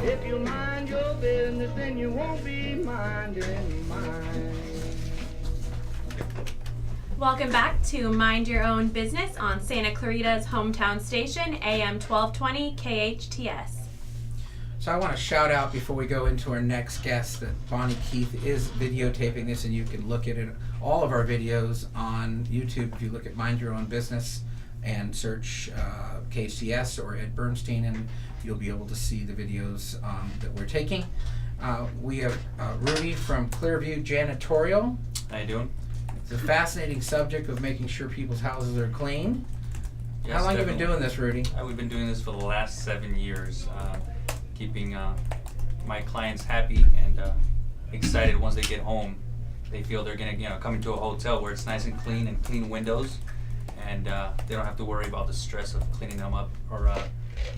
If you mind your business, then you won't be minding mine. Welcome back to Mind Your Own Business on Santa Clarita's hometown station, AM 1220 KHTS. So I want to shout out before we go into our next guest that Bonnie Keith is videotaping this, and you can look at it, all of our videos on YouTube. If you look at Mind Your Own Business and search KHTS or Ed Bernstein, and you'll be able to see the videos that we're taking. We have Rudy from Clearview Janitorial. How you doing? It's a fascinating subject of making sure people's houses are clean. Yes, How long have you definitely. been doing this, Rudy? We've been doing this for the last 7 years, keeping my clients happy and excited once they get home. They feel they're gonna come into a hotel where it's nice and clean windows, and they don't have to worry about the stress of cleaning them up, or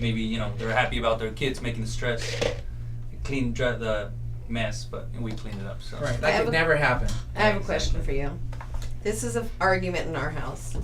maybe they're happy about their kids making the stress, clean the mess, but we clean it up. So Right, that could never happen. I have a question for you. This is an argument in our house.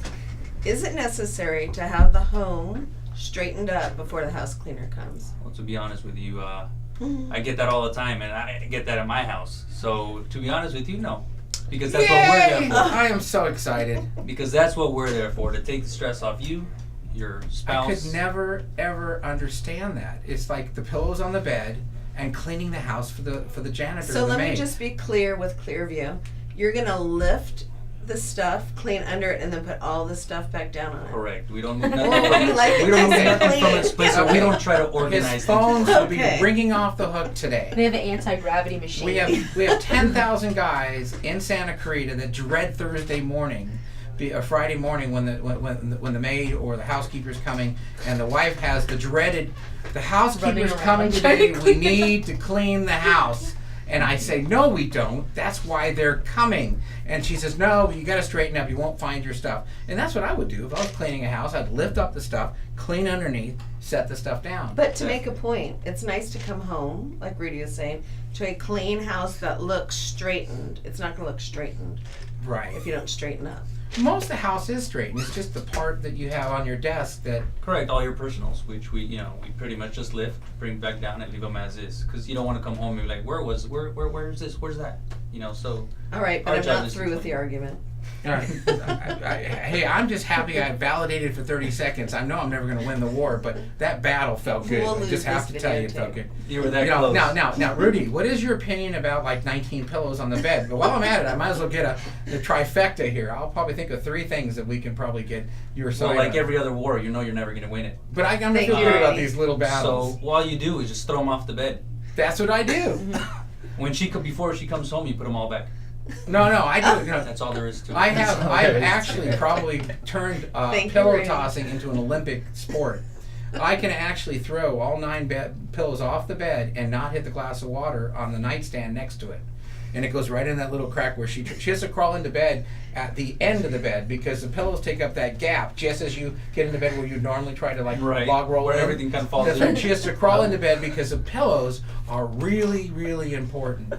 Is it necessary to have the home straightened up before the house cleaner comes? Well, to be honest with you, I get that all the time, and I get that at my house. So to be honest with you, no, because that's what we're there for. I am so excited. Because that's what we're there for, to take the stress off you, your spouse. I could never ever understand that. It's like the pillows on the bed and cleaning the house for the janitor. So or the let me maid. just be clear with Clearview. You're gonna lift the stuff, clean under it, and then put all the stuff back down on it. Correct. We don't move nothing. Well, we like we it don't move nice and nothing from clean. its place. So we don't try to organize His phones things. will be Okay. ringing off the hook today. They have an anti-gravity machine. We have 10,000 guys in Santa Clarita that dread Thursday morning, a Friday morning when the maid or the housekeeper is coming, and the wife has the dreaded, the housekeeper's Running coming around today. trying to We clean need to clean the house. And I say, no, we don't. That's why they're coming. And she says, no, you got to straighten up. You won't find your stuff. And that's what I would do if I was cleaning a house. I'd lift up the stuff, clean underneath, set the stuff down. But to make a point, it's nice to come home, like Rudy was saying, to a clean house that looks straightened. It's not gonna look straightened Right. if you don't straighten up. Most of the house is straightened. It's just the part that you have on your desk that. Correct. All your personals, which we pretty much just lift, bring back down, and leave them as is. Because you don't want to come home and be like, where's this? Where's that? So. All right, but Our I'm job not is to through with clean. the argument. All right. Hey, I'm just happy I validated for 30 seconds. I know I'm never going to win the war, but that battle felt good. We'll I lose just have this to tell you, it videotape. felt good. You were that You know, close. now, Rudy, what is your opinion about like 19 pillows on the bed? But while I'm at it, I might as well get the trifecta here. I'll probably think of 3 things that we can probably get your side So like on. every other war, you're never gonna win it. But I'm Thank feel you, good about Rudy. these little battles. So all you do is just throw them off the bed. That's what I do. When before she comes home, you put them all back. No, I do. That's all there is to it. I've actually probably turned Thank you, pillow Randy. tossing into an Olympic sport. I can actually throw all 9 pillows off the bed and not hit the glass of water on the nightstand next to it. And it goes right in that little crack where she has to crawl into bed at the end of the bed because the pillows take up that gap just as you get into bed where you normally try to like Right. log roll Where in. everything kind of falls That's in. right. She has to crawl into bed because the pillows are really, really important.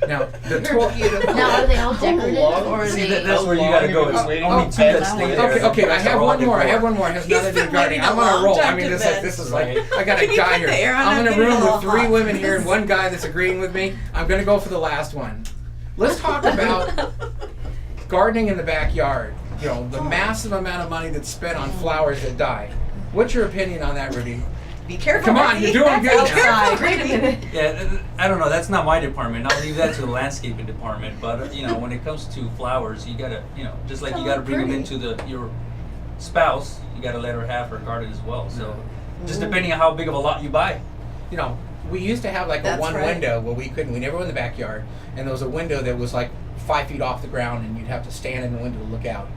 Now, the You're beautiful. Now, are they all decorative or are See, they? that's where you gotta go. It's only 2 that stay there. Okay, I have one more. It has He's nothing to do been with gardening. waiting a I'm on a long roll. time I mean, to it's like vent. this is Right. like I got Can a you guy put here. the air on? I'm in I'm a getting room a with little 3 hot. women here and one guy that's agreeing with me. I'm gonna go for the last one. Let's talk about gardening in the backyard. The massive amount of money that's spent on flowers that die. What's your opinion on that, Rudy? Be careful. Come on, Rudy. you're doing good Be now. careful, Wait a Rudy. minute. Yeah, I don't know. That's not my department. I'll leave that to the landscaping department. But when it comes to flowers, you gotta, just like you gotta bring them into your spouse, you gotta let her have her garden as well. So, just depending on how big of a lot you buy. We used to have like a That's one right. window where we never were in the backyard, and there was a window that was like 5 feet off the ground, and you'd have to stand in the window to look out.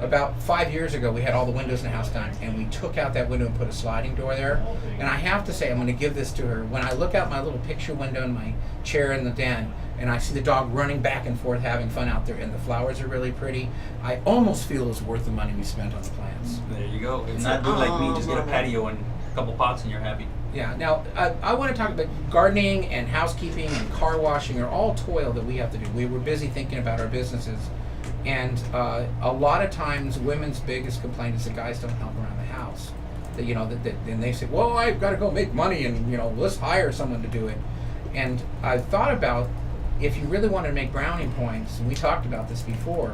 About 5 years ago, we had all the windows in the house done, and we took out that window and put a sliding door there. And I have to say, I'm going to give this to her. When I look out my little picture window in my chair in the den, and I see the dog running back and forth having fun out there, and the flowers are really pretty, I almost feel it's worth the money we spent on the plants. There you go. If It's not, do like me. Just get a moment. patio and a couple pots, and you're happy. Yeah. Now, I want to talk about gardening and housekeeping and car washing are all toil that we have to do. We were busy thinking about our businesses, and a lot of times women's biggest complaint is the guys don't help around the house. that, you know, that and they say, well, I've got to go make money, and, you know, let's hire someone to do it. And I thought about, if you really want to make brownie points, and we talked about this before,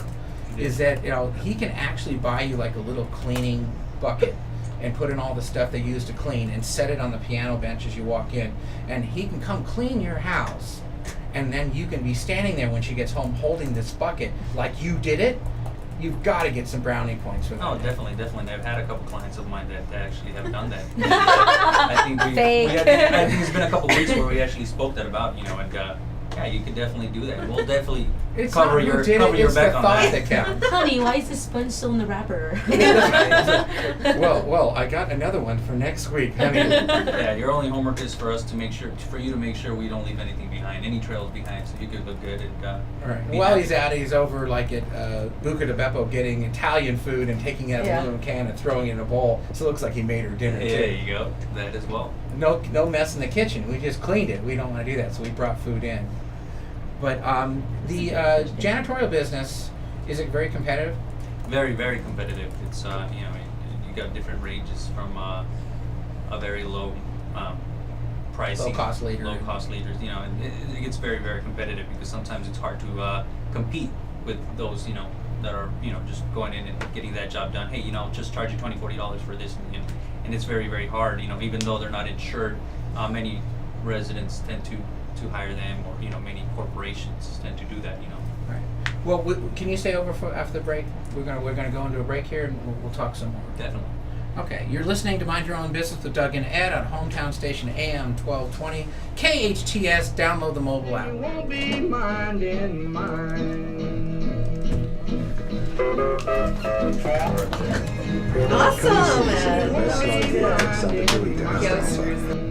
is that, you know, he can actually buy you like a little cleaning bucket and put in all the stuff they use to clean and set it on the piano bench as you walk in, and he can come clean your house, and then you can be standing there when she gets home holding this bucket like you did it. You've got to get some brownie points for that. Oh, definitely. I've had a couple clients of mine that actually have done that. I think I think it's been a couple weeks where we actually spoke that about, you know, and yeah, you could definitely do that. We'll definitely It's cover not who your did cover it, your it's back the on thought that. that counts. Honey, why is the sponge still in the wrapper? Well, I got another one for next week, honey. Yeah, your only homework is for you to make sure we don't leave anything behind, any trails behind, so you could look good and All right. be While happy. he's at it, he's over like at Buca di Beppo getting Italian food and taking it out of Yeah. a little can and throwing it in a bowl. So it looks like he made her dinner There too. you go. That as well. No mess in the kitchen. We just cleaned it. We don't want to do that, so we brought food in. But the janitorial business, is it very competitive? Very, very competitive. It's you know, you got different ranges from a very low pricing, Low-cost leader. low-cost leaders. You know, and it gets very, very competitive because sometimes it's hard to compete with those, you know, that are, you know, just going in and getting that job done. Hey, you know, just charge you $20-$40 for this, and it's very, very hard. You know, even though they're not insured, many residents tend to hire them, or, you know, many corporations tend to do that. You know. Right. Well, can you stay over for after the break? We're gonna go into a break here, and we'll talk some more. Definitely. Okay, you're listening to Mind Your Own Business with Doug and Ed on Hometown Station AM 1220 KHTS. Download the mobile You app. won't be minding mine. Awesome, Ed. Won't That was be good. minding mine. Youngsters.